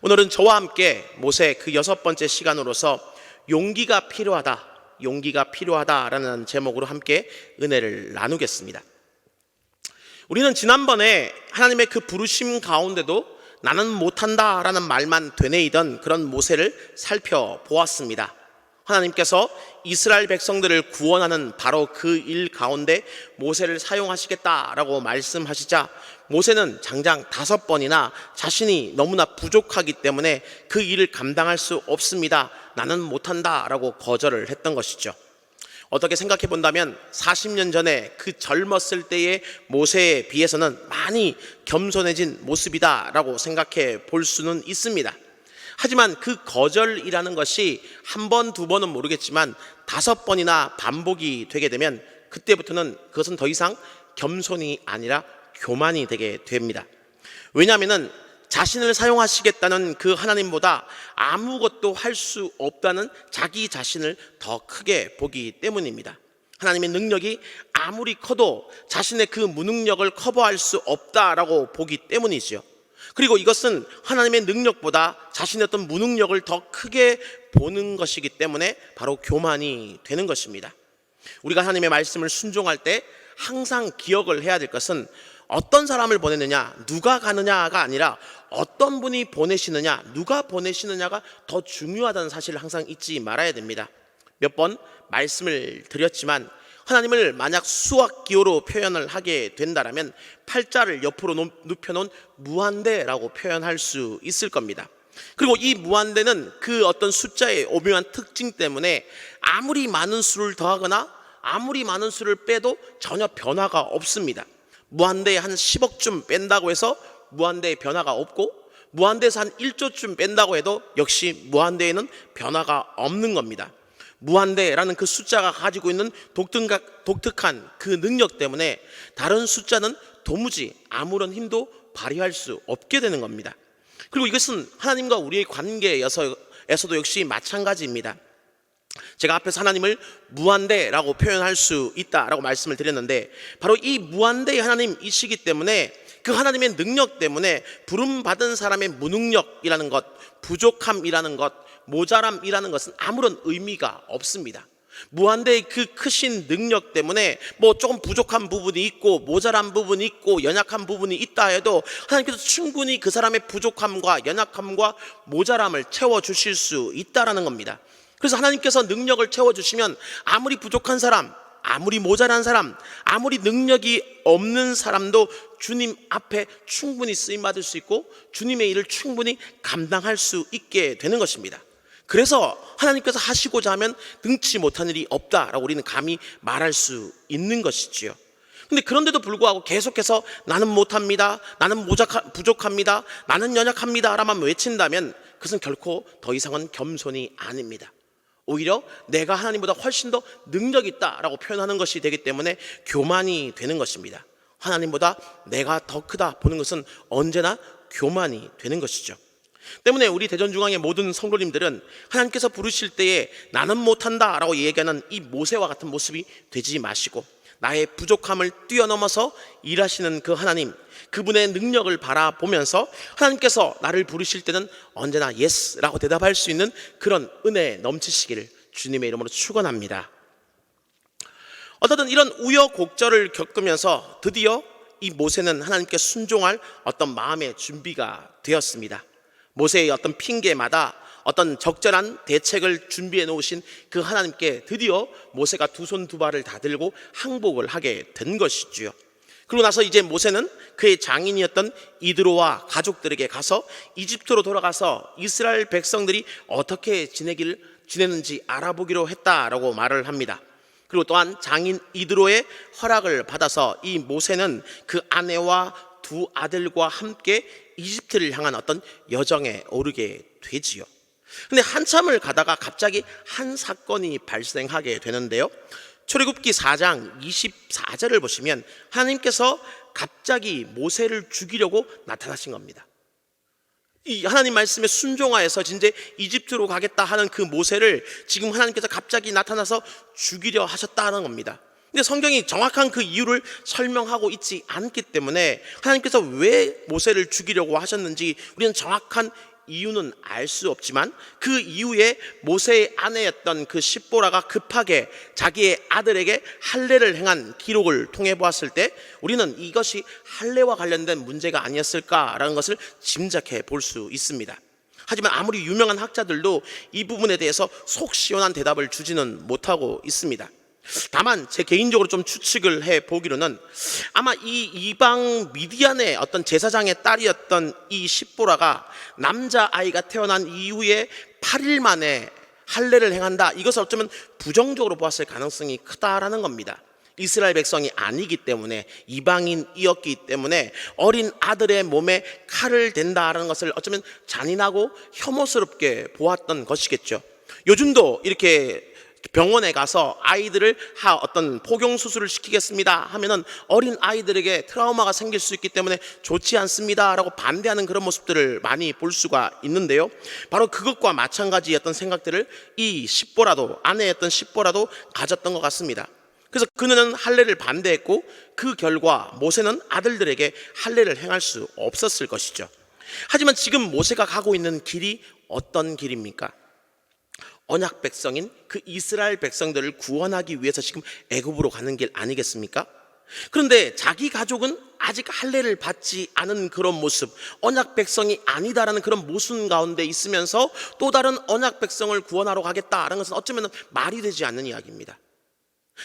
오늘은 저와 함께 모세 그 6번째 시간으로서 용기가 필요하다라는 제목으로 함께 은혜를 나누겠습니다. 우리는 지난번에 하나님의 그 부르심 가운데도 나는 못한다라는 말만 되뇌이던 그런 모세를 살펴보았습니다. 하나님께서 이스라엘 백성들을 구원하는 바로 그 일 가운데 모세를 사용하시겠다라고 말씀하시자 모세는 장장 5번이나 자신이 너무나 부족하기 때문에 그 일을 감당할 수 없습니다, 나는 못한다라고 거절을 했던 것이죠. 어떻게 생각해 본다면 40년 전에 그 젊었을 때의 모세에 비해서는 많이 겸손해진 모습이다라고 생각해 볼 수는 있습니다. 하지만 그 거절이라는 것이 한 번, 두 번은 모르겠지만 5번이나 반복이 되게 되면 그때부터는 그것은 더 이상 겸손이 아니라 교만이 되게 됩니다. 왜냐하면 자신을 사용하시겠다는 그 하나님보다 아무것도 할 수 없다는 자기 자신을 더 크게 보기 때문입니다. 하나님의 능력이 아무리 커도 자신의 그 무능력을 커버할 수 없다라고 보기 때문이죠. 그리고 이것은 하나님의 능력보다 자신의 어떤 무능력을 더 크게 보는 것이기 때문에 바로 교만이 되는 것입니다. 우리가 하나님의 말씀을 순종할 때 항상 기억을 해야 될 것은 어떤 사람을 보내느냐, 누가 가느냐가 아니라 어떤 분이 보내시느냐, 누가 보내시느냐가 더 중요하다는 사실을 항상 잊지 말아야 됩니다. 몇 번 말씀을 드렸지만 하나님을 만약 수학기호로 표현을 하게 된다면 팔자를 옆으로 눕혀놓은 무한대라고 표현할 수 있을 겁니다. 그리고 이 무한대는 그 어떤 숫자의 오묘한 특징 때문에 아무리 많은 수를 더하거나 아무리 많은 수를 빼도 전혀 변화가 없습니다. 무한대에 한 10억쯤 뺀다고 해서 무한대에 변화가 없고, 무한대에서 한 1조쯤 뺀다고 해도 역시 무한대에는 변화가 없는 겁니다. 무한대라는 그 숫자가 가지고 있는 독특한 그 능력 때문에 다른 숫자는 도무지 아무런 힘도 발휘할 수 없게 되는 겁니다. 그리고 이것은 하나님과 우리의 관계에서도 역시 마찬가지입니다. 제가 앞에서 하나님을 무한대라고 표현할 수 있다라고 말씀을 드렸는데, 바로 이 무한대의 하나님이시기 때문에 그 하나님의 능력 때문에 부름받은 사람의 무능력이라는 것, 부족함이라는 것, 모자람이라는 것은 아무런 의미가 없습니다. 무한대의 그 크신 능력 때문에 조금 부족한 부분이 있고 모자란 부분이 있고 연약한 부분이 있다 해도 하나님께서 충분히 그 사람의 부족함과 연약함과 모자람을 채워주실 수 있다라는 겁니다. 그래서 하나님께서 능력을 채워주시면 아무리 부족한 사람, 아무리 모자란 사람, 아무리 능력이 없는 사람도 주님 앞에 충분히 쓰임받을 수 있고 주님의 일을 충분히 감당할 수 있게 되는 것입니다. 그래서 하나님께서 하시고자 하면 능치 못한 일이 없다라고 우리는 감히 말할 수 있는 것이지요. 근데 그런데도 불구하고 계속해서 나는 못합니다, 나는 부족합니다, 나는 연약합니다 라만 외친다면 그것은 결코 더 이상은 겸손이 아닙니다. 오히려 내가 하나님보다 훨씬 더 능력이 있다라고 표현하는 것이 되기 때문에 교만이 되는 것입니다. 하나님보다 내가 더 크다 보는 것은 언제나 교만이 되는 것이죠. 때문에 우리 대전중앙의 모든 성도님들은 하나님께서 부르실 때에 나는 못한다라고 얘기하는 이 모세와 같은 모습이 되지 마시고 나의 부족함을 뛰어넘어서 일하시는 그 하나님, 그분의 능력을 바라보면서 하나님께서 나를 부르실 때는 언제나 예스라고 대답할 수 있는 그런 은혜 넘치시기를 주님의 이름으로 축원합니다. 어쨌든 이런 우여곡절을 겪으면서 드디어 이 모세는 하나님께 순종할 어떤 마음의 준비가 되었습니다. 모세의 어떤 핑계마다 어떤 적절한 대책을 준비해 놓으신 그 하나님께 드디어 모세가 두 손 두 발을 다 들고 항복을 하게 된 것이지요. 그러고 나서 이제 모세는 그의 장인이었던 이드로와 가족들에게 가서 이집트로 돌아가서 이스라엘 백성들이 어떻게 지내는지 알아보기로 했다라고 말을 합니다. 그리고 또한 장인 이드로의 허락을 받아서 이 모세는 그 아내와 두 아들과 함께 이집트를 향한 어떤 여정에 오르게 되지요. 근데 한참을 가다가 갑자기 한 사건이 발생하게 되는데요. 출애굽기 4장 24절을 보시면 하나님께서 갑자기 모세를 죽이려고 나타나신 겁니다. 이 하나님 말씀에 순종하여서 진짜 이집트로 가겠다 하는 그 모세를 지금 하나님께서 갑자기 나타나서 죽이려 하셨다는 겁니다. 근데 성경이 정확한 그 이유를 설명하고 있지 않기 때문에 하나님께서 왜 모세를 죽이려고 하셨는지 우리는 정확한 이유는 알 수 없지만 그 이후에 모세의 아내였던 그 십보라가 급하게 자기의 아들에게 할례를 행한 기록을 통해 보았을 때 우리는 이것이 할례와 관련된 문제가 아니었을까라는 것을 짐작해 볼 수 있습니다. 하지만 아무리 유명한 학자들도 이 부분에 대해서 속 시원한 대답을 주지는 못하고 있습니다. 다만 제 개인적으로 좀 추측을 해 보기로는 아마 이 이방 미디안의 어떤 제사장의 딸이었던 이 십보라가 남자아이가 태어난 이후에 8일 만에 할례를 행한다, 이것을 어쩌면 부정적으로 보았을 가능성이 크다라는 겁니다. 이스라엘 백성이 아니기 때문에, 이방인이었기 때문에 어린 아들의 몸에 칼을 댄다라는 것을 어쩌면 잔인하고 혐오스럽게 보았던 것이겠죠. 요즘도 이렇게 병원에 가서 아이들을 어떤 포경 수술을 시키겠습니다 하면은 어린 아이들에게 트라우마가 생길 수 있기 때문에 좋지 않습니다라고 반대하는 그런 모습들을 많이 볼 수가 있는데요. 바로 그것과 마찬가지였던 생각들을 이 십보라도, 아내였던 십보라도 가졌던 것 같습니다. 그래서 그는 할례를 반대했고 그 결과 모세는 아들들에게 할례를 행할 수 없었을 것이죠. 하지만 지금 모세가 가고 있는 길이 어떤 길입니까? 언약 백성인 그 이스라엘 백성들을 구원하기 위해서 지금 애굽으로 가는 길 아니겠습니까? 그런데 자기 가족은 아직 할례를 받지 않은 그런 모습, 언약 백성이 아니다라는 그런 모순 가운데 있으면서 또 다른 언약 백성을 구원하러 가겠다라는 것은 어쩌면 말이 되지 않는 이야기입니다.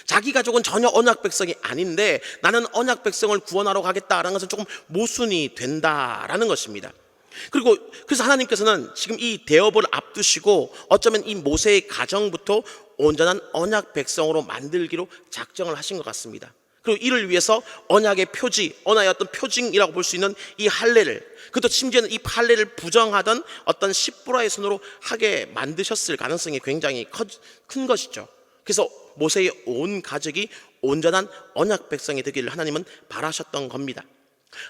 자기 가족은 전혀 언약 백성이 아닌데 나는 언약 백성을 구원하러 가겠다라는 것은 조금 모순이 된다라는 것입니다. 그래서 하나님께서는 지금 이 대업을 앞두시고 어쩌면 이 모세의 가정부터 온전한 언약 백성으로 만들기로 작정을 하신 것 같습니다. 그리고 이를 위해서 언약의 표지, 언약의 어떤 표징이라고 볼 수 있는 이 할례를, 그것도 심지어는 이 할례를 부정하던 어떤 십보라의 손으로 하게 만드셨을 가능성이 굉장히 큰 것이죠. 그래서 모세의 온 가족이 온전한 언약 백성이 되기를 하나님은 바라셨던 겁니다.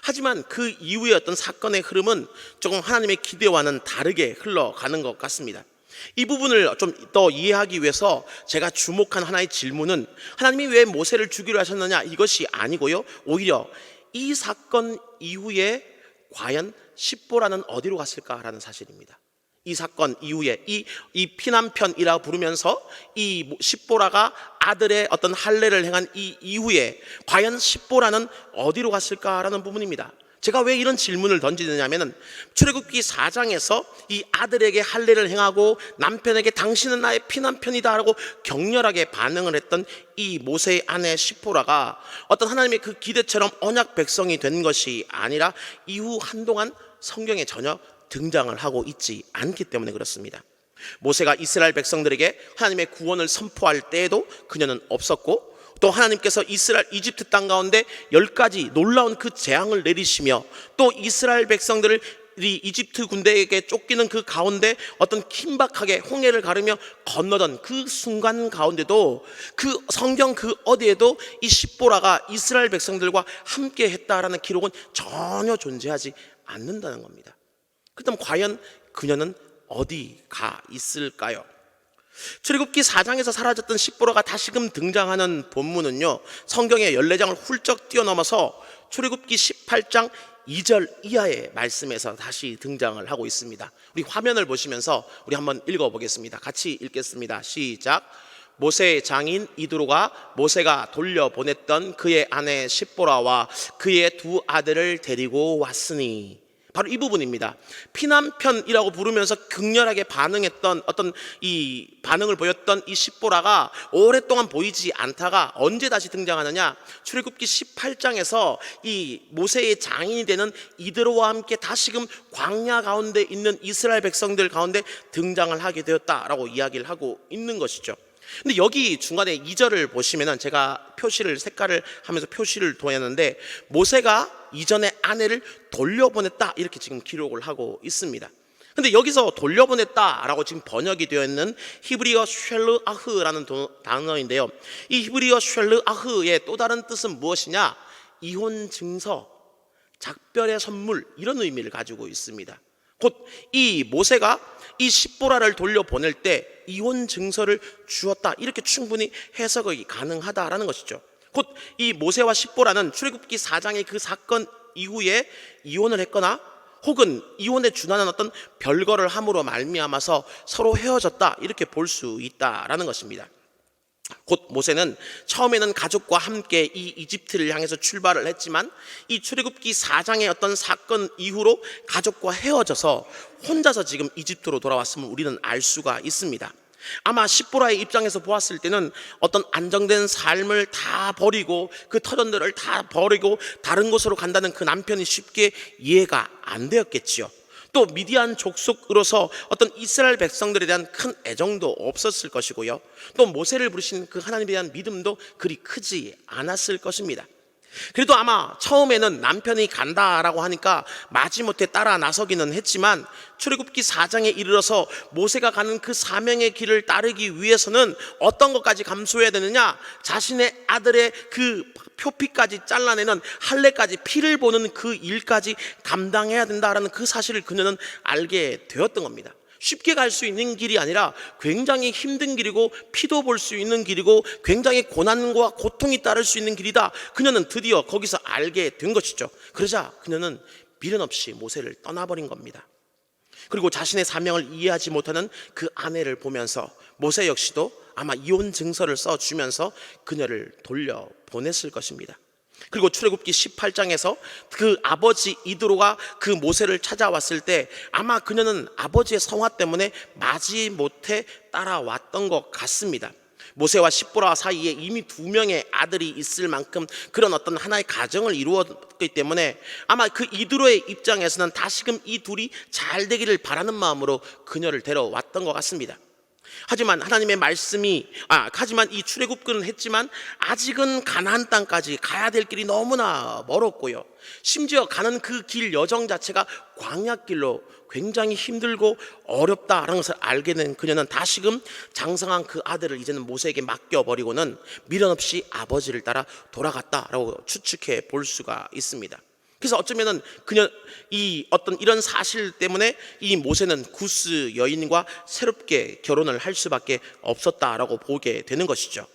하지만 그 이후의 어떤 사건의 흐름은 조금 하나님의 기대와는 다르게 흘러가는 것 같습니다. 이 부분을 좀 더 이해하기 위해서 제가 주목한 하나의 질문은 하나님이 왜 모세를 죽이려 하셨느냐, 이것이 아니고요, 오히려 이 사건 이후에 과연 십보라는 어디로 갔을까라는 사실입니다. 이 사건 이후에 이 피난편이라고 부르면서 이 십보라가 아들의 어떤 할례를 행한 이 이후에 과연 십보라는 어디로 갔을까라는 부분입니다. 제가 왜 이런 질문을 던지느냐면은 출애굽기 4장에서 이 아들에게 할례를 행하고 남편에게 당신은 나의 피난편이다라고 격렬하게 반응을 했던 이 모세의 아내 십보라가 어떤 하나님의 그 기대처럼 언약 백성이 된 것이 아니라 이후 한동안 성경에 전혀 등장을 하고 있지 않기 때문에 그렇습니다. 모세가 이스라엘 백성들에게 하나님의 구원을 선포할 때에도 그녀는 없었고, 또 하나님께서 이집트 땅 가운데 10가지 놀라운 그 재앙을 내리시며 또 이스라엘 백성들을 이집트 군대에게 쫓기는 그 가운데 어떤 긴박하게 홍해를 가르며 건너던 그 순간 가운데도 그 성경 그 어디에도 이 십보라가 이스라엘 백성들과 함께 했다라는 기록은 전혀 존재하지 않는다는 겁니다. 그렇다면 과연 그녀는 어디 가 있을까요? 출애굽기 4장에서 사라졌던 십보라가 다시금 등장하는 본문은요, 성경의 14장을 훌쩍 뛰어넘어서 출애굽기 18장 2절 이하의 말씀에서 다시 등장을 하고 있습니다. 우리 화면을 보시면서 우리 한번 읽어보겠습니다. 같이 읽겠습니다. 시작. 모세의 장인 이드로가 모세가 돌려보냈던 그의 아내 십보라와 그의 두 아들을 데리고 왔으니, 바로 이 부분입니다. 피난편이라고 부르면서 극렬하게 반응했던 어떤 이 반응을 보였던 이 십보라가 오랫동안 보이지 않다가 언제 다시 등장하느냐, 출애굽기 18장에서 이 모세의 장인이 되는 이드로와 함께 다시금 광야 가운데 있는 이스라엘 백성들 가운데 등장을 하게 되었다라고 이야기를 하고 있는 것이죠. 근데 여기 중간에 2절을 보시면은 제가 표시를 색깔을 하면서 표시를 둬놨는데 모세가 이전에 아내를 돌려보냈다 이렇게 지금 기록을 하고 있습니다. 근데 여기서 돌려보냈다라고 지금 번역이 되어 있는 히브리어 쉘르아흐라는 단어인데요, 이 히브리어 쉘르아흐의 또 다른 뜻은 무엇이냐, 이혼 증서, 작별의 선물, 이런 의미를 가지고 있습니다. 곧 이 모세가 이 십보라를 돌려보낼 때 이혼 증서를 주었다, 이렇게 충분히 해석이 가능하다라는 것이죠. 곧 이 모세와 십보라는 출애굽기 4장의 그 사건 이후에 이혼을 했거나 혹은 이혼에 준하는 어떤 별거를 함으로 말미암아서 서로 헤어졌다, 이렇게 볼 수 있다라는 것입니다. 곧 모세는 처음에는 가족과 함께 이 이집트를 향해서 출발을 했지만 이 출애굽기 4장의 어떤 사건 이후로 가족과 헤어져서 혼자서 지금 이집트로 돌아왔음을 우리는 알 수가 있습니다. 아마 십보라의 입장에서 보았을 때는 어떤 안정된 삶을 다 버리고 그 터전들을 다 버리고 다른 곳으로 간다는 그 남편이 쉽게 이해가 안 되었겠지요. 또 미디안 족속으로서 어떤 이스라엘 백성들에 대한 큰 애정도 없었을 것이고요, 또 모세를 부르신 그 하나님에 대한 믿음도 그리 크지 않았을 것입니다. 그래도 아마 처음에는 남편이 간다라고 하니까 마지못해 따라 나서기는 했지만 출애굽기 4장에 이르러서 모세가 가는 그 사명의 길을 따르기 위해서는 어떤 것까지 감수해야 되느냐, 자신의 아들의 그 표피까지 잘라내는 할례까지, 피를 보는 그 일까지 감당해야 된다라는 그 사실을 그녀는 알게 되었던 겁니다. 쉽게 갈 수 있는 길이 아니라 굉장히 힘든 길이고 피도 볼 수 있는 길이고 굉장히 고난과 고통이 따를 수 있는 길이다, 그녀는 드디어 거기서 알게 된 것이죠. 그러자 그녀는 미련 없이 모세를 떠나버린 겁니다. 그리고 자신의 사명을 이해하지 못하는 그 아내를 보면서 모세 역시도 아마 이혼 증서를 써주면서 그녀를 돌려보냈을 것입니다. 그리고 출애굽기 18장에서 그 아버지 이드로가 그 모세를 찾아왔을 때 아마 그녀는 아버지의 성화 때문에 마지못해 따라왔던 것 같습니다. 모세와 십보라 사이에 이미 2명의 아들이 있을 만큼 그런 어떤 하나의 가정을 이루었기 때문에 아마 그 이드로의 입장에서는 다시금 이 둘이 잘 되기를 바라는 마음으로 그녀를 데려왔던 것 같습니다. 하지만 하나님의 말씀이 하지만 이 출애굽은 했지만 아직은 가나안 땅까지 가야 될 길이 너무나 멀었고요, 심지어 가는 그 길 여정 자체가 광야길로 굉장히 힘들고 어렵다라는 것을 알게 된 그녀는 다시금 장성한 그 아들을 이제는 모세에게 맡겨버리고는 미련 없이 아버지를 따라 돌아갔다라고 추측해 볼 수가 있습니다. 그래서 어쩌면은 그녀 이 어떤 이런 사실 때문에 이 모세는 구스 여인과 새롭게 결혼을 할 수밖에 없었다라고 보게 되는 것이죠.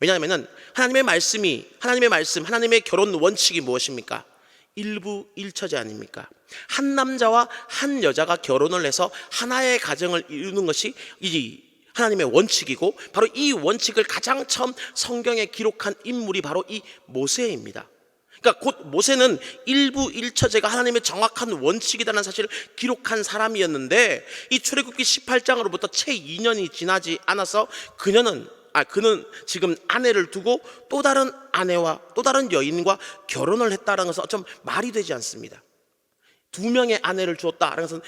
왜냐하면은 하나님의 말씀, 하나님의 결혼 원칙이 무엇입니까? 일부일처제 아닙니까? 한 남자와 한 여자가 결혼을 해서 하나의 가정을 이루는 것이 이 하나님의 원칙이고, 바로 이 원칙을 가장 처음 성경에 기록한 인물이 바로 이 모세입니다. 그러니까 곧 모세는 일부일처제가 하나님의 정확한 원칙이라는 사실을 기록한 사람이었는데, 이 출애굽기 18장으로부터 채 2년이 지나지 않아서 그는 지금 아내를 두고 또 다른 아내와 또 다른 여인과 결혼을 했다는 것은 어쩜 말이 되지 않습니다. 2명의 아내를 주었다는 것은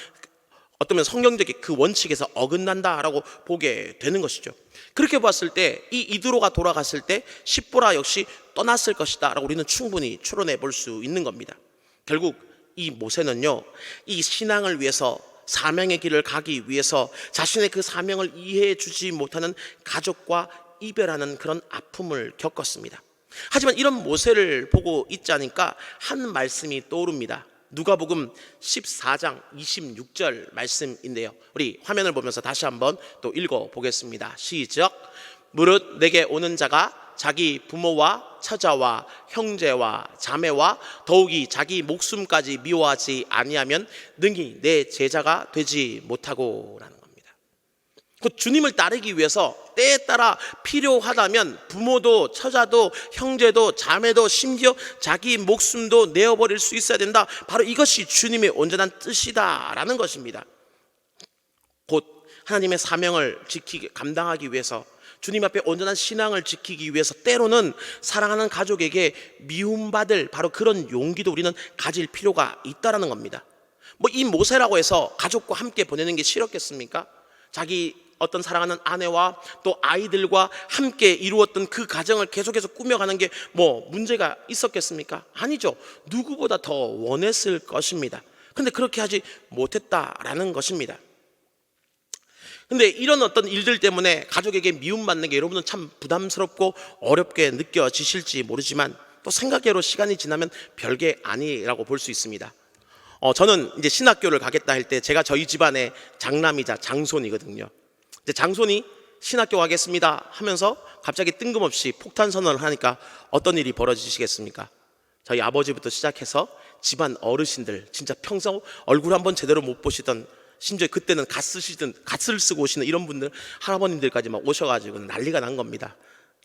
어쩌면 성경적인 그 원칙에서 어긋난다라고 보게 되는 것이죠. 그렇게 봤을 때 이 이드로가 돌아갔을 때 십보라 역시 떠났을 것이다 라고 우리는 충분히 추론해 볼 수 있는 겁니다. 결국 이 모세는요, 이 신앙을 위해서, 사명의 길을 가기 위해서 자신의 그 사명을 이해해 주지 못하는 가족과 이별하는 그런 아픔을 겪었습니다. 하지만 이런 모세를 보고 있자니까 한 말씀이 떠오릅니다. 누가복음 14장 26절 말씀인데요, 우리 화면을 보면서 다시 한번 또 읽어보겠습니다. 시작. 무릇 내게 오는 자가 자기 부모와 처자와 형제와 자매와 더욱이 자기 목숨까지 미워하지 아니하면 능히 내 제자가 되지 못하고 라는 겁니다. 그 주님을 따르기 위해서 때에 따라 필요하다면 부모도 처자도 형제도 자매도 심지어 자기 목숨도 내어버릴 수 있어야 된다, 바로 이것이 주님의 온전한 뜻이다라는 것입니다. 곧 하나님의 사명을 감당하기 위해서, 주님 앞에 온전한 신앙을 지키기 위해서 때로는 사랑하는 가족에게 미움받을 바로 그런 용기도 우리는 가질 필요가 있다라는 겁니다. 이 모세라고 해서 가족과 함께 보내는 게 싫었겠습니까? 자기 어떤 사랑하는 아내와 또 아이들과 함께 이루었던 그 가정을 계속해서 꾸며가는 게 문제가 있었겠습니까? 아니죠. 누구보다 더 원했을 것입니다. 그런데 그렇게 하지 못했다라는 것입니다. 근데 이런 어떤 일들 때문에 가족에게 미움받는 게 여러분은 참 부담스럽고 어렵게 느껴지실지 모르지만, 또 생각외로 시간이 지나면 별게 아니라고 볼 수 있습니다. 저는 이제 신학교를 가겠다 할 때 제가 저희 집안의 장남이자 장손이거든요. 이제 장손이 신학교 가겠습니다 하면서 갑자기 뜬금없이 폭탄 선언을 하니까 어떤 일이 벌어지시겠습니까? 저희 아버지부터 시작해서 집안 어르신들, 진짜 평소 얼굴 한번 제대로 못 보시던, 심지어 그때는 갓을 쓰고 오시는 이런 분들, 할아버님들까지 막 오셔가지고 난리가 난 겁니다.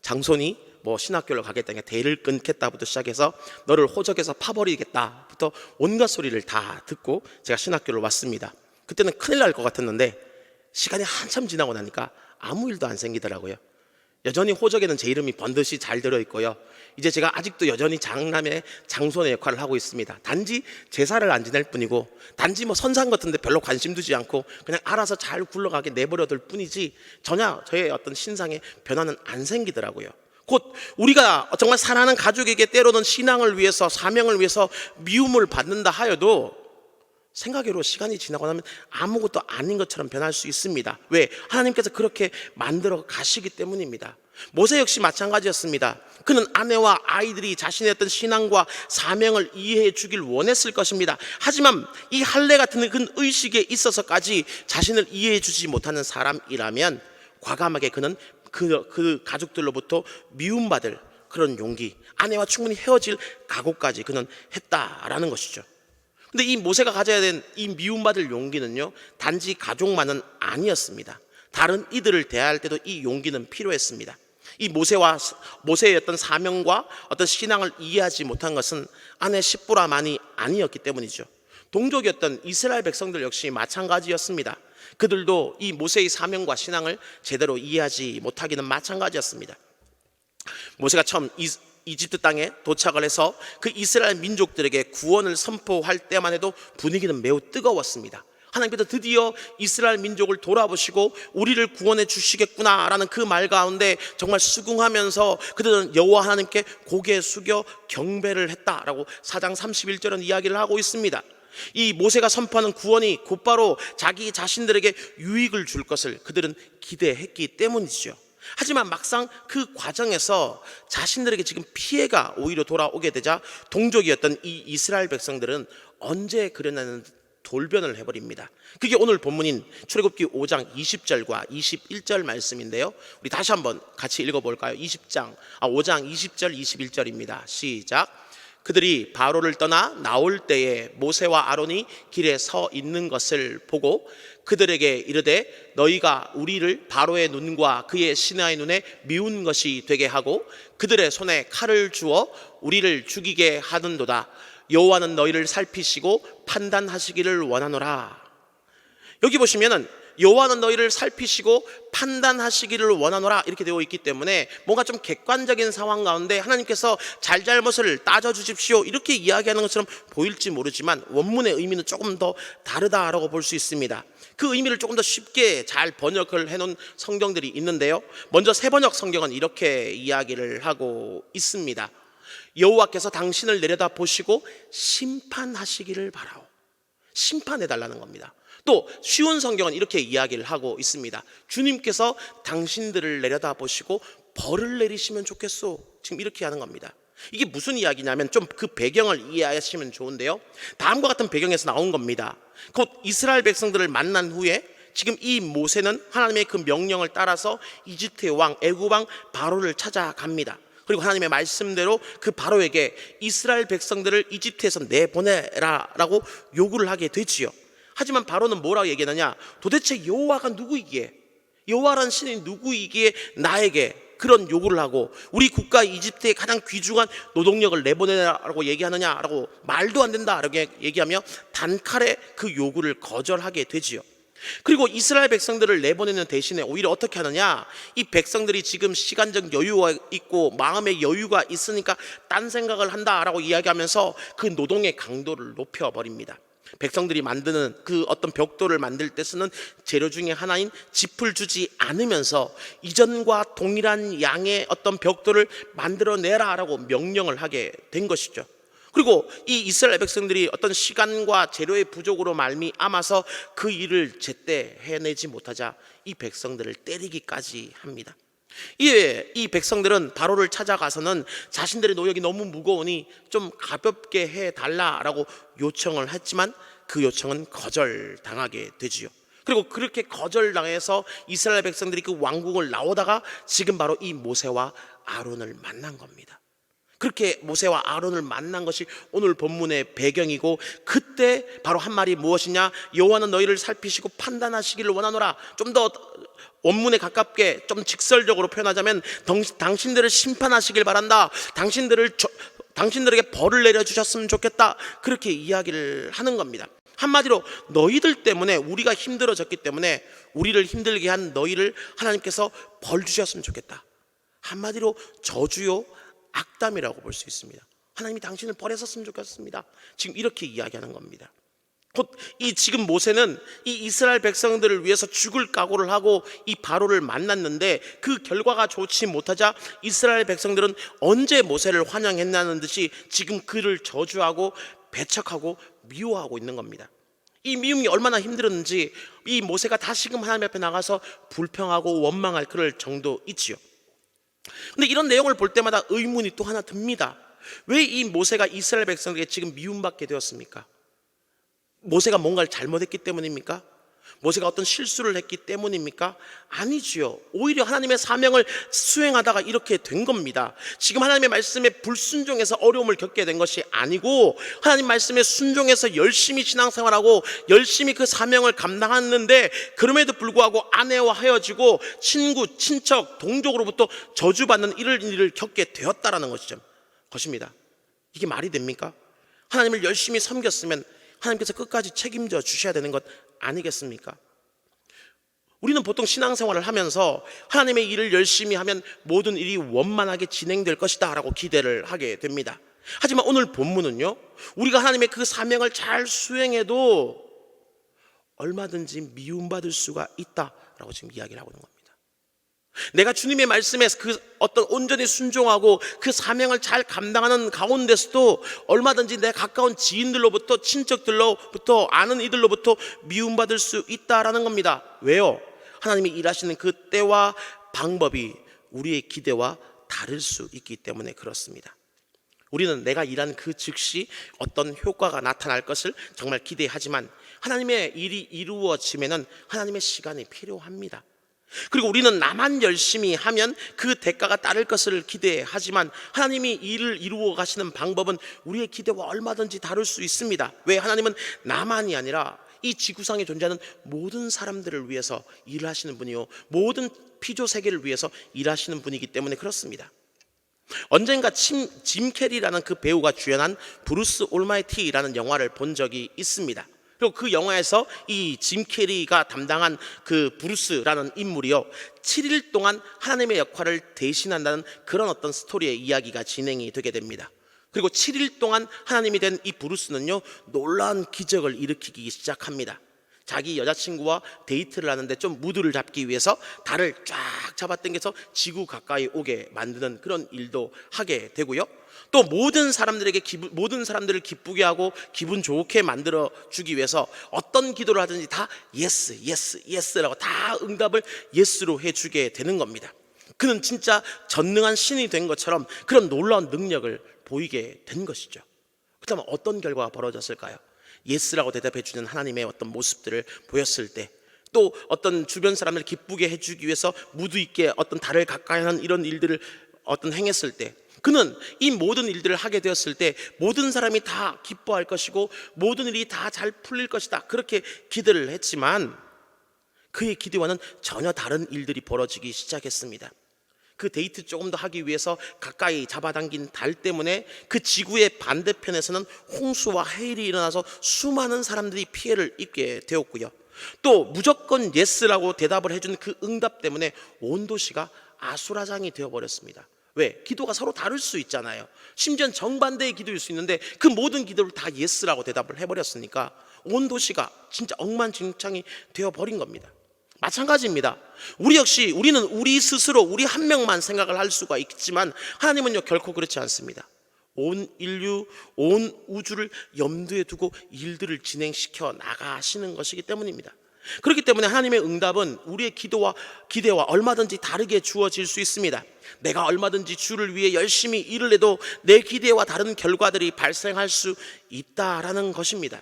장손이 뭐 신학교를 가겠다, 대를 끊겠다부터 시작해서 너를 호적에서 파버리겠다부터 온갖 소리를 다 듣고 제가 신학교를 왔습니다. 그때는 큰일 날 것 같았는데 시간이 한참 지나고 나니까 아무 일도 안 생기더라고요. 여전히 호적에는 제 이름이 번듯이 잘 들어있고요. 이제 제가 아직도 여전히 장남의 장손의 역할을 하고 있습니다. 단지 제사를 안 지낼 뿐이고, 단지 뭐 선상 같은데 별로 관심 두지 않고 그냥 알아서 잘 굴러가게 내버려둘 뿐이지 전혀 저의 어떤 신상에 변화는 안 생기더라고요. 곧 우리가 정말 사랑하는 가족에게 때로는 신앙을 위해서, 사명을 위해서 미움을 받는다 하여도 생각외로 시간이 지나고 나면 아무것도 아닌 것처럼 변할 수 있습니다. 왜? 하나님께서 그렇게 만들어 가시기 때문입니다. 모세 역시 마찬가지였습니다. 그는 아내와 아이들이 자신의 어떤 신앙과 사명을 이해해 주길 원했을 것입니다. 하지만 이 할례 같은 그 의식에 있어서까지 자신을 이해해 주지 못하는 사람이라면 과감하게 그는 그 가족들로부터 미움받을 그런 용기, 아내와 충분히 헤어질 각오까지 그는 했다라는 것이죠. 근데 이 모세가 가져야 된 이 미움받을 용기는요, 단지 가족만은 아니었습니다. 다른 이들을 대할 때도 이 용기는 필요했습니다. 이 모세의 어떤 사명과 어떤 신앙을 이해하지 못한 것은 아내 십보라만이 아니었기 때문이죠. 동족이었던 이스라엘 백성들 역시 마찬가지였습니다. 그들도 이 모세의 사명과 신앙을 제대로 이해하지 못하기는 마찬가지였습니다. 모세가 처음 이집트 땅에 도착을 해서 그 이스라엘 민족들에게 구원을 선포할 때만 해도 분위기는 매우 뜨거웠습니다. 하나님께서 드디어 이스라엘 민족을 돌아보시고 우리를 구원해 주시겠구나라는 그 말 가운데 정말 수긍하면서 그들은 여호와 하나님께 고개 숙여 경배를 했다라고 4장 31절은 이야기를 하고 있습니다. 이 모세가 선포하는 구원이 곧바로 자기 자신들에게 유익을 줄 것을 그들은 기대했기 때문이죠. 하지만 막상 그 과정에서 자신들에게 지금 피해가 오히려 돌아오게 되자 동족이었던 이 이스라엘 백성들은 언제 그러냐는 돌변을 해버립니다. 그게 오늘 본문인 출애굽기 5장 20절과 21절 말씀인데요, 우리 다시 한번 같이 읽어볼까요? 5장 20절 21절입니다. 시작. 그들이 바로를 떠나 나올 때에 모세와 아론이 길에 서 있는 것을 보고 그들에게 이르되 너희가 우리를 바로의 눈과 그의 신하의 눈에 미운 것이 되게 하고 그들의 손에 칼을 주어 우리를 죽이게 하는도다. 여호와는 너희를 살피시고 판단하시기를 원하노라. 여기 보시면은 여호와는 너희를 살피시고 판단하시기를 원하노라 이렇게 되어 있기 때문에 뭔가 좀 객관적인 상황 가운데 하나님께서 잘잘못을 따져주십시오 이렇게 이야기하는 것처럼 보일지 모르지만 원문의 의미는 조금 더 다르다라고 볼 수 있습니다. 그 의미를 조금 더 쉽게 잘 번역을 해놓은 성경들이 있는데요, 먼저 새번역 성경은 이렇게 이야기를 하고 있습니다. 여호와께서 당신을 내려다 보시고 심판하시기를 바라오. 심판해달라는 겁니다. 또 쉬운 성경은 이렇게 이야기를 하고 있습니다. 주님께서 당신들을 내려다 보시고 벌을 내리시면 좋겠소. 지금 이렇게 하는 겁니다. 이게 무슨 이야기냐면 좀 그 배경을 이해하시면 좋은데요, 다음과 같은 배경에서 나온 겁니다. 곧 이스라엘 백성들을 만난 후에 지금 이 모세는 하나님의 그 명령을 따라서 이집트의 왕, 애굽 왕 바로를 찾아갑니다. 그리고 하나님의 말씀대로 그 바로에게 이스라엘 백성들을 이집트에서 내보내라라고 요구를 하게 되지요. 하지만 바로는 뭐라고 얘기하느냐, 도대체 여호와가 누구이기에, 여호와라는 신이 누구이기에 나에게 그런 요구를 하고 우리 국가 이집트의 가장 귀중한 노동력을 내보내라고 얘기하느냐라고 말도 안 된다라고 얘기하며 단칼에 그 요구를 거절하게 되지요. 그리고 이스라엘 백성들을 내보내는 대신에 오히려 어떻게 하느냐, 이 백성들이 지금 시간적 여유가 있고 마음의 여유가 있으니까 딴 생각을 한다라고 이야기하면서 그 노동의 강도를 높여버립니다. 백성들이 만드는 그 어떤 벽돌을 만들 때 쓰는 재료 중에 하나인 짚을 주지 않으면서 이전과 동일한 양의 어떤 벽돌을 만들어내라라고 명령을 하게 된 것이죠. 그리고 이 이스라엘 백성들이 어떤 시간과 재료의 부족으로 말미암아서 그 일을 제때 해내지 못하자 이 백성들을 때리기까지 합니다. 이에 이 백성들은 바로를 찾아가서는 자신들의 노역이 너무 무거우니 좀 가볍게 해달라라고 요청을 했지만 그 요청은 거절당하게 되지요. 그리고 그렇게 거절당해서 이스라엘 백성들이 그 왕궁을 나오다가 지금 바로 이 모세와 아론을 만난 겁니다. 그렇게 모세와 아론을 만난 것이 오늘 본문의 배경이고, 그때 바로 한 말이 무엇이냐? 여호와는 너희를 살피시고 판단하시기를 원하노라. 좀 더 원문에 가깝게 좀 직설적으로 표현하자면 당신들을 심판하시길 바란다. 당신들에게 벌을 내려주셨으면 좋겠다. 그렇게 이야기를 하는 겁니다. 한마디로 너희들 때문에 우리가 힘들어졌기 때문에 우리를 힘들게 한 너희를 하나님께서 벌 주셨으면 좋겠다. 한마디로 저주요, 악담이라고 볼 수 있습니다. 하나님이 당신을 벌했었으면 좋겠습니다. 지금 이렇게 이야기하는 겁니다. 곧 이 지금 모세는 이 이스라엘 백성들을 위해서 죽을 각오를 하고 이 바로를 만났는데, 그 결과가 좋지 못하자 이스라엘 백성들은 언제 모세를 환영했냐는 듯이 지금 그를 저주하고 배척하고 미워하고 있는 겁니다. 이 미움이 얼마나 힘들었는지 이 모세가 다시금 하나님 앞에 나가서 불평하고 원망할 그럴 정도 있지요. 근데 이런 내용을 볼 때마다 의문이 또 하나 듭니다. 왜 이 모세가 이스라엘 백성에게 지금 미움받게 되었습니까? 모세가 뭔가를 잘못했기 때문입니까? 모세가 어떤 실수를 했기 때문입니까? 아니지요. 오히려 하나님의 사명을 수행하다가 이렇게 된 겁니다. 지금 하나님의 말씀에 불순종해서 어려움을 겪게 된 것이 아니고, 하나님 말씀에 순종해서 열심히 신앙생활하고 열심히 그 사명을 감당했는데, 그럼에도 불구하고 아내와 헤어지고 친구, 친척, 동족으로부터 저주받는 이런 일을 겪게 되었다라는 것입니다. 이게 말이 됩니까? 하나님을 열심히 섬겼으면 하나님께서 끝까지 책임져 주셔야 되는 것 아니겠습니까? 우리는 보통 신앙생활을 하면서 하나님의 일을 열심히 하면 모든 일이 원만하게 진행될 것이다 라고 기대를 하게 됩니다. 하지만 오늘 본문은요, 우리가 하나님의 그 사명을 잘 수행해도 얼마든지 미움받을 수가 있다라고 지금 이야기를 하고 있는 겁니다. 내가 주님의 말씀에 그 어떤 온전히 순종하고 그 사명을 잘 감당하는 가운데서도 얼마든지 내 가까운 지인들로부터, 친척들로부터, 아는 이들로부터 미움받을 수 있다라는 겁니다. 왜요? 하나님이 일하시는 그 때와 방법이 우리의 기대와 다를 수 있기 때문에 그렇습니다. 우리는 내가 일한 그 즉시 어떤 효과가 나타날 것을 정말 기대하지만, 하나님의 일이 이루어지면은 하나님의 시간이 필요합니다. 그리고 우리는 나만 열심히 하면 그 대가가 따를 것을 기대하지만, 하나님이 일을 이루어 가시는 방법은 우리의 기대와 얼마든지 다를 수 있습니다. 왜? 하나님은 나만이 아니라 이 지구상에 존재하는 모든 사람들을 위해서 일을 하시는 분이요, 모든 피조 세계를 위해서 일하시는 분이기 때문에 그렇습니다. 언젠가 짐 캐리라는 그 배우가 주연한 브루스 올마이티라는 영화를 본 적이 있습니다. 그리고 그 영화에서 이 짐 캐리가 담당한 그 브루스라는 인물이요, 7일 동안 하나님의 역할을 대신한다는 그런 어떤 스토리의 이야기가 진행이 되게 됩니다. 그리고 7일 동안 하나님이 된 이 브루스는요, 놀라운 기적을 일으키기 시작합니다. 자기 여자친구와 데이트를 하는데 좀 무드를 잡기 위해서 달을 쫙 잡아당겨서 지구 가까이 오게 만드는 그런 일도 하게 되고요, 또 모든 사람들을 기쁘게 하고 기분 좋게 만들어 주기 위해서 어떤 기도를 하든지 다 예스, 예스, 예스라고 다 응답을 예스로 해주게 되는 겁니다. 그는 진짜 전능한 신이 된 것처럼 그런 놀라운 능력을 보이게 된 것이죠. 그렇다면 어떤 결과가 벌어졌을까요? 예스라고 대답해 주는 하나님의 어떤 모습들을 보였을 때, 또 어떤 주변 사람들을 기쁘게 해주기 위해서 무드 있게 어떤 달을 가까이 하는 이런 일들을 행했을 때, 그는 이 모든 일들을 하게 되었을 때 모든 사람이 다 기뻐할 것이고 모든 일이 다 잘 풀릴 것이다, 그렇게 기대를 했지만 그의 기대와는 전혀 다른 일들이 벌어지기 시작했습니다. 그 데이트 조금 더 하기 위해서 가까이 잡아당긴 달 때문에 그 지구의 반대편에서는 홍수와 해일이 일어나서 수많은 사람들이 피해를 입게 되었고요, 또 무조건 예스라고 대답을 해준 그 응답 때문에 온 도시가 아수라장이 되어버렸습니다. 왜? 기도가 서로 다를 수 있잖아요. 심지어는 정반대의 기도일 수 있는데 그 모든 기도를 다 예스라고 대답을 해버렸으니까 온 도시가 진짜 엉망진창이 되어버린 겁니다. 마찬가지입니다. 우리는 우리 스스로 우리 한 명만 생각을 할 수가 있지만 하나님은요, 결코 그렇지 않습니다. 온 인류, 온 우주를 염두에 두고 일들을 진행시켜 나가시는 것이기 때문입니다. 그렇기 때문에 하나님의 응답은 우리의 기대와 얼마든지 다르게 주어질 수 있습니다. 내가 얼마든지 주를 위해 열심히 일을 해도 내 기대와 다른 결과들이 발생할 수 있다라는 것입니다.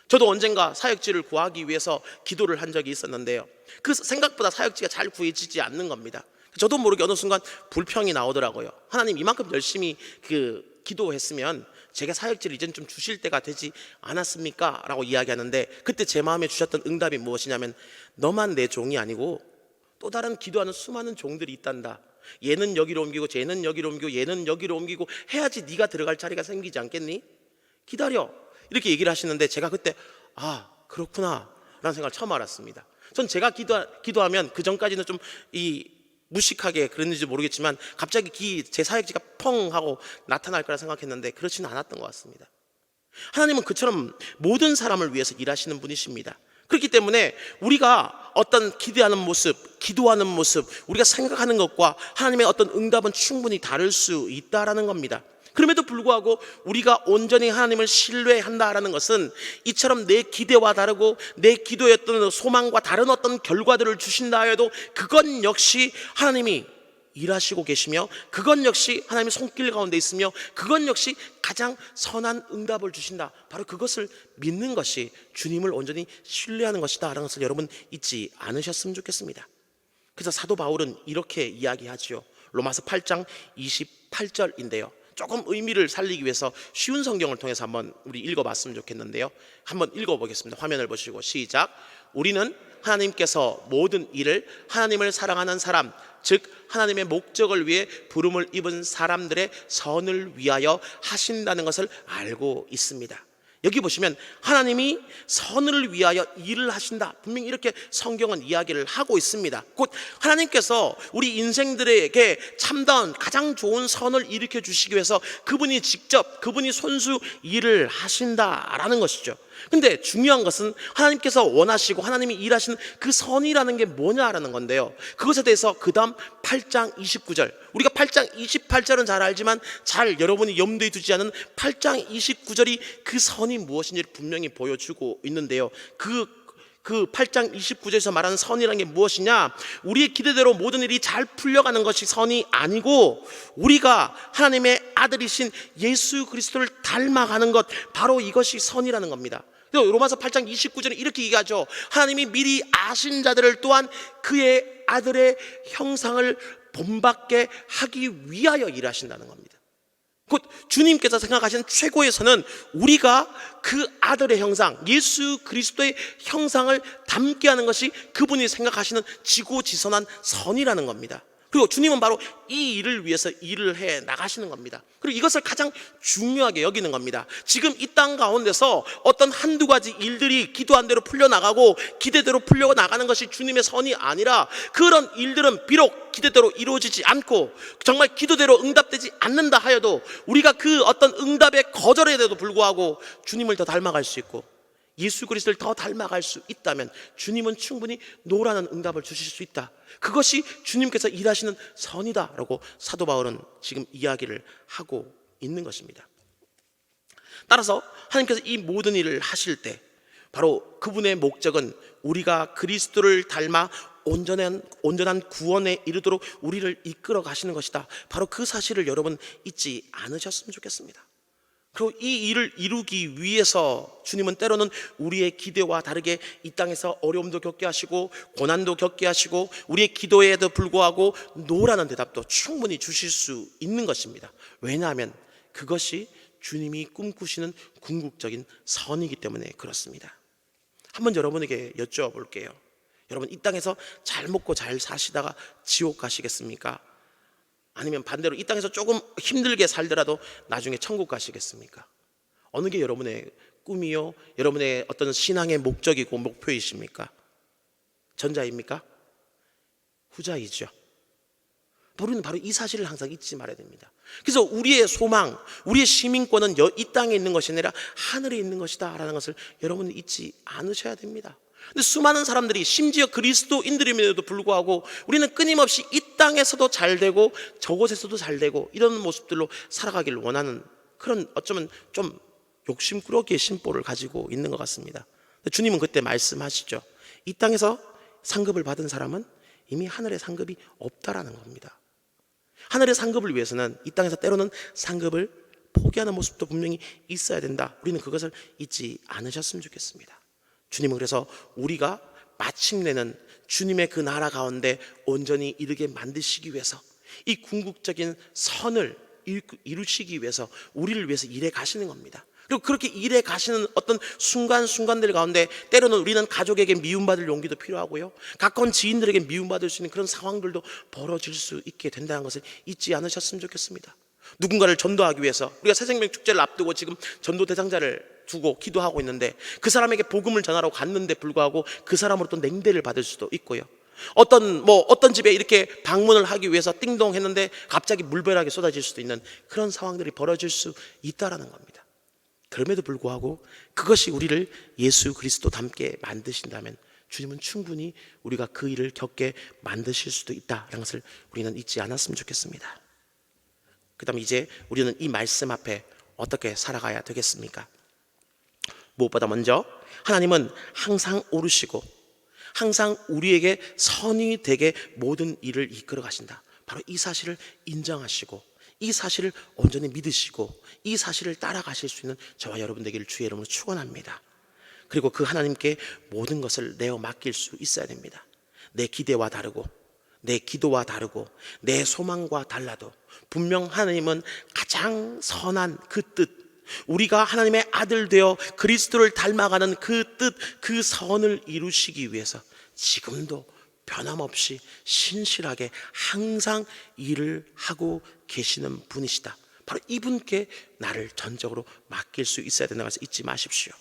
저도 언젠가 사역지를 구하기 위해서 기도를 한 적이 있었는데요, 그 생각보다 사역지가 잘 구해지지 않는 겁니다. 저도 모르게 어느 순간 불평이 나오더라고요. 하나님, 이만큼 열심히 기도했으면 제가 사역지를 이제는 좀 주실 때가 되지 않았습니까? 라고 이야기하는데, 그때 제 마음에 주셨던 응답이 무엇이냐면, 너만 내 종이 아니고 또 다른 기도하는 수많은 종들이 있단다. 얘는 여기로 옮기고 쟤는 여기로 옮기고 얘는 여기로 옮기고 해야지 네가 들어갈 자리가 생기지 않겠니? 기다려, 이렇게 얘기를 하시는데, 제가 그때 그렇구나 라는 생각을 처음 알았습니다. 전 제가 기도하면 그 전까지는 좀 무식하게 그랬는지 모르겠지만 갑자기 제 사역지가 펑 하고 나타날 거라 생각했는데 그렇지는 않았던 것 같습니다. 하나님은 그처럼 모든 사람을 위해서 일하시는 분이십니다. 그렇기 때문에 우리가 어떤 기도하는 모습, 우리가 생각하는 것과 하나님의 어떤 응답은 충분히 다를 수 있다라는 겁니다. 그럼에도 불구하고 우리가 온전히 하나님을 신뢰한다라는 것은 이처럼 내 기대와 다르고 내 기도의 어떤 소망과 다른 어떤 결과들을 주신다 해도 그건 역시 하나님이 일하시고 계시며, 그건 역시 하나님의 손길 가운데 있으며, 그건 역시 가장 선한 응답을 주신다, 바로 그것을 믿는 것이 주님을 온전히 신뢰하는 것이다 라는 것을 여러분 잊지 않으셨으면 좋겠습니다. 그래서 사도 바울은 이렇게 이야기하지요. 로마서 8장 28절인데요 조금 의미를 살리기 위해서 쉬운 성경을 통해서 한번 우리 읽어봤으면 좋겠는데요, 한번 읽어보겠습니다. 화면을 보시고 시작. 우리는 하나님께서 모든 일을 하나님을 사랑하는 사람, 즉 하나님의 목적을 위해 부름을 입은 사람들의 선을 위하여 하신다는 것을 알고 있습니다. 여기 보시면 하나님이 선을 위하여 일을 하신다, 분명히 이렇게 성경은 이야기를 하고 있습니다. 곧 하나님께서 우리 인생들에게 참다운 가장 좋은 선을 일으켜 주시기 위해서 그분이 손수 일을 하신다라는 것이죠. 근데 중요한 것은 하나님께서 원하시고 하나님이 일하시는 그 선이라는 게 뭐냐라는 건데요, 그것에 대해서 그 다음 8장 29절, 우리가 8장 28절은 잘 알지만 잘 여러분이 염두에 두지 않은 8장 29절이 그 선이 무엇인지를 분명히 보여주고 있는데요, 그 8장 29절에서 말하는 선이라는 게 무엇이냐, 우리의 기대대로 모든 일이 잘 풀려가는 것이 선이 아니고 우리가 하나님의 아들이신 예수 그리스도를 닮아가는 것, 바로 이것이 선이라는 겁니다. 로마서 8장 29절에 이렇게 얘기하죠. 하나님이 미리 아신 자들을 또한 그의 아들의 형상을 본받게 하기 위하여 일하신다는 겁니다. 곧 주님께서 생각하시는 최고의 선은 우리가 그 아들의 형상, 예수 그리스도의 형상을 담게 하는 것이 그분이 생각하시는 지고지선한 선이라는 겁니다. 그리고 주님은 바로 이 일을 위해서 일을 해 나가시는 겁니다. 그리고 이것을 가장 중요하게 여기는 겁니다. 지금 이 땅 가운데서 어떤 한두 가지 일들이 기도한 대로 풀려나가고 기대대로 풀려나가는 것이 주님의 선이 아니라, 그런 일들은 비록 기대대로 이루어지지 않고 정말 기도대로 응답되지 않는다 하여도 우리가 그 어떤 응답의 거절에도 불구하고 주님을 더 닮아갈 수 있고 예수 그리스도를 더 닮아갈 수 있다면 주님은 충분히 노라는 응답을 주실 수 있다, 그것이 주님께서 일하시는 선이다라고 사도 바울은 지금 이야기를 하고 있는 것입니다. 따라서 하나님께서 이 모든 일을 하실 때 바로 그분의 목적은 우리가 그리스도를 닮아 온전한 구원에 이르도록 우리를 이끌어 가시는 것이다, 바로 그 사실을 여러분 잊지 않으셨으면 좋겠습니다. 그리고 이 일을 이루기 위해서 주님은 때로는 우리의 기대와 다르게 이 땅에서 어려움도 겪게 하시고 고난도 겪게 하시고 우리의 기도에도 불구하고 노라는 대답도 충분히 주실 수 있는 것입니다. 왜냐하면 그것이 주님이 꿈꾸시는 궁극적인 선이기 때문에 그렇습니다. 한번 여러분에게 여쭤볼게요. 여러분, 이 땅에서 잘 먹고 잘 사시다가 지옥 가시겠습니까? 아니면 반대로 이 땅에서 조금 힘들게 살더라도 나중에 천국 가시겠습니까? 어느 게 여러분의 꿈이요, 여러분의 어떤 신앙의 목적이고 목표이십니까? 전자입니까? 후자이죠. 우리는 바로 이 사실을 항상 잊지 말아야 됩니다. 그래서 우리의 소망, 우리의 시민권은 이 땅에 있는 것이 아니라 하늘에 있는 것이다 라는 것을 여러분은 잊지 않으셔야 됩니다. 근데 수많은 사람들이, 심지어 그리스도인들임에도 불구하고 우리는 끊임없이 이 땅에서도 잘 되고 저곳에서도 잘 되고 이런 모습들로 살아가기를 원하는 그런, 어쩌면 좀 욕심꾸러기의 심보를 가지고 있는 것 같습니다. 주님은 그때 말씀하시죠. 이 땅에서 상급을 받은 사람은 이미 하늘의 상급이 없다라는 겁니다. 하늘의 상급을 위해서는 이 땅에서 때로는 상급을 포기하는 모습도 분명히 있어야 된다. 우리는 그것을 잊지 않으셨으면 좋겠습니다. 주님은 그래서 우리가 마침내는 주님의 그 나라 가운데 온전히 이르게 만드시기 위해서, 이 궁극적인 선을 이루시기 위해서 우리를 위해서 일해 가시는 겁니다. 그리고 그렇게 일해 가시는 어떤 순간순간들 가운데 때로는 우리는 가족에게 미움받을 용기도 필요하고요, 가까운 지인들에게 미움받을 수 있는 그런 상황들도 벌어질 수 있게 된다는 것을 잊지 않으셨으면 좋겠습니다. 누군가를 전도하기 위해서 우리가 새생명 축제를 앞두고 지금 전도 대상자를 두고 기도하고 있는데, 그 사람에게 복음을 전하러 갔는데 불구하고 그 사람으로 또 냉대를 받을 수도 있고요, 어떤 집에 이렇게 방문을 하기 위해서 띵동 했는데 갑자기 물벼락이 쏟아질 수도 있는 그런 상황들이 벌어질 수 있다라는 겁니다. 그럼에도 불구하고 그것이 우리를 예수 그리스도답게 만드신다면 주님은 충분히 우리가 그 일을 겪게 만드실 수도 있다는 것을 우리는 잊지 않았으면 좋겠습니다. 그 다음에 이제 우리는 이 말씀 앞에 어떻게 살아가야 되겠습니까? 무엇보다 먼저 하나님은 항상 오르시고 항상 우리에게 선이 되게 모든 일을 이끌어 가신다, 바로 이 사실을 인정하시고 이 사실을 온전히 믿으시고 이 사실을 따라가실 수 있는 저와 여러분 되기를 주의 이름으로 축원합니다. 그리고 그 하나님께 모든 것을 내어 맡길 수 있어야 됩니다. 내 기대와 다르고 내 기도와 다르고 내 소망과 달라도 분명 하나님은 가장 선한 그 뜻, 우리가 하나님의 아들 되어 그리스도를 닮아가는 그 뜻, 그 선을 이루시기 위해서 지금도 변함없이 신실하게 항상 일을 하고 계시는 분이시다, 바로 이분께 나를 전적으로 맡길 수 있어야 된다는 것을 잊지 마십시오.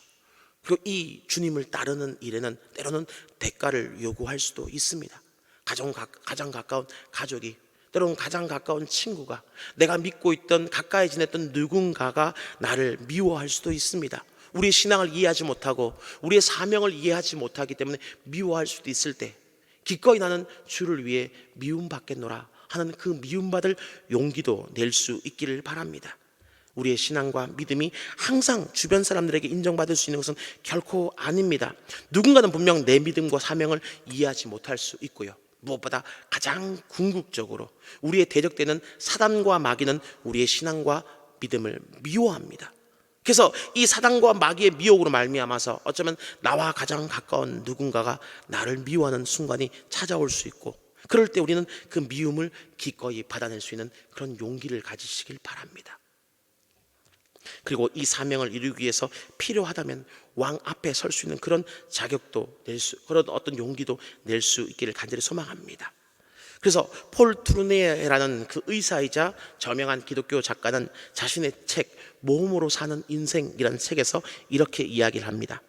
그리고 이 주님을 따르는 일에는 때로는 대가를 요구할 수도 있습니다. 가장 가까운 가족이, 때로는 가장 가까운 친구가, 내가 믿고 있던 가까이 지냈던 누군가가 나를 미워할 수도 있습니다. 우리의 신앙을 이해하지 못하고 우리의 사명을 이해하지 못하기 때문에 미워할 수도 있을 때 기꺼이 나는 주를 위해 미움받겠노라 하는 그 미움받을 용기도 낼 수 있기를 바랍니다. 우리의 신앙과 믿음이 항상 주변 사람들에게 인정받을 수 있는 것은 결코 아닙니다. 누군가는 분명 내 믿음과 사명을 이해하지 못할 수 있고요, 무엇보다 가장 궁극적으로 우리의 대적되는 사단과 마귀는 우리의 신앙과 믿음을 미워합니다. 그래서 이 사단과 마귀의 미혹으로 말미암아서 어쩌면 나와 가장 가까운 누군가가 나를 미워하는 순간이 찾아올 수 있고, 그럴 때 우리는 그 미움을 기꺼이 받아낼 수 있는 그런 용기를 가지시길 바랍니다. 그리고 이 사명을 이루기 위해서 필요하다면 왕 앞에 설 수 있는 그런 자격도 그런 어떤 용기도 낼 수 있기를 간절히 소망합니다. 그래서 폴 트루네라는 그 의사이자 저명한 기독교 작가는 자신의 책 모험으로 사는 인생이라는 책에서 이렇게 이야기를 합니다.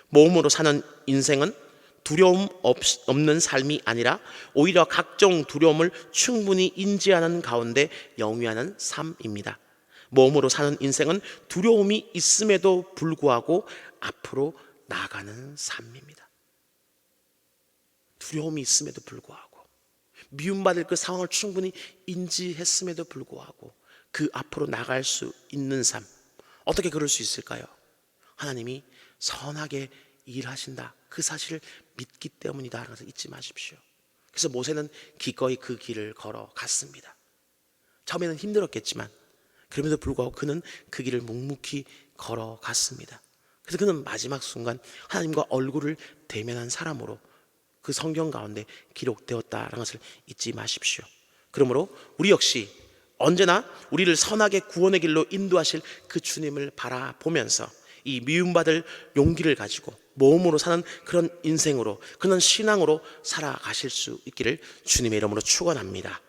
모험으로 사는 인생은 두려움 없는 삶이 아니라 오히려 각종 두려움을 충분히 인지하는 가운데 영위하는 삶입니다. 모험으로 사는 인생은 두려움이 있음에도 불구하고 앞으로 나가는 삶입니다. 두려움이 있음에도 불구하고, 미움받을 그 상황을 충분히 인지했음에도 불구하고 그 앞으로 나갈 수 있는 삶, 어떻게 그럴 수 있을까요? 하나님이 선하게 일하신다, 그 사실을 믿기 때문이다 라는 것을 잊지 마십시오. 그래서 모세는 기꺼이 그 길을 걸어갔습니다. 처음에는 힘들었겠지만 그럼에도 불구하고 그는 그 길을 묵묵히 걸어갔습니다. 그래서 그는 마지막 순간 하나님과 얼굴을 대면한 사람으로 그 성경 가운데 기록되었다라는 것을 잊지 마십시오. 그러므로 우리 역시 언제나 우리를 선하게 구원의 길로 인도하실 그 주님을 바라보면서 이 미움받을 용기를 가지고 모험으로 사는 그런 인생으로, 그런 신앙으로 살아가실 수 있기를 주님의 이름으로 축원합니다.